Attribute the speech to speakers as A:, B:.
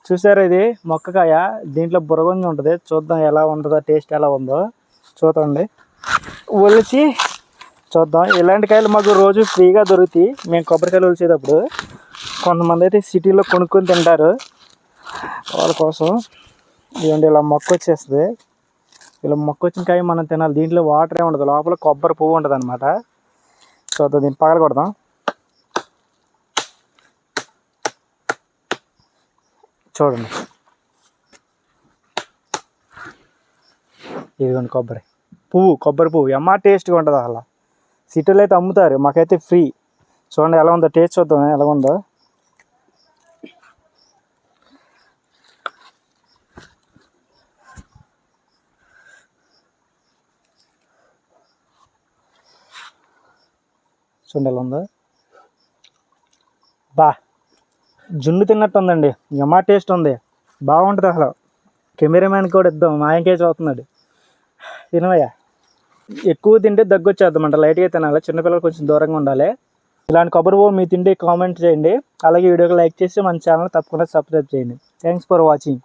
A: చూసారా ఇది మొక్కకాయ, దీంట్లో బురగొంజి ఉంటుంది. చూద్దాం ఎలా ఉంటుందో, టేస్ట్ ఎలా ఉందో చూడండి. ఒలిచి చూద్దాం. ఇలాంటి కాయలు మాకు రోజు ఫ్రీగా దొరుకుతాయి. మేము కొబ్బరికాయలు ఒలిచేటప్పుడు కొంతమంది అయితే సిటీలో కొనుక్కొని తింటారు. వాళ్ళ కోసం ఇదండి ఇలా మొక్క వచ్చేస్తుంది. ఇలా మొక్క వచ్చిన కాయ మనం తినాలి. దీంట్లో వాటర్ ఏమి ఉండదు, లోపల కొబ్బరి పువ్వు ఉంటుంది అనమాట. చూద్దాం, దీన్ని పగల కొడదాం. చూడండి, ఇదిగోండి కొబ్బరి పువ్వు ఎమ్మ టేస్ట్గా ఉంటుంది. అలా సిటీలో అయితే అమ్ముతారు, మాకైతే ఫ్రీ. చూడండి ఎలా ఉందో, టేస్ట్ చూద్దాం ఎలా ఉందో. చూడండి ఎలా ఉందో. జున్ను తిన్నట్టు ఉందండి, ఎమ్మ టేస్ట్ ఉంది, బాగుంటుంది. అసలు కెమెరామ్యాన్ కూడా ఇద్దాం, మా ఎంకేజ్ అవుతున్నాడు. తినవయ్యా. ఎక్కువ తింటే దగ్గు వచ్చేద్దామంట, లైట్గా తినాలి. చిన్నపిల్లలు కొంచెం దూరంగా ఉండాలి. ఇలాంటి కొబ్బరి పువ్వు మీ తింటే కామెంట్ చేయండి. అలాగే వీడియోకి లైక్ చేసి మన ఛానల్ తప్పకుండా సబ్స్క్రైబ్ చేయండి. Thanks for watching.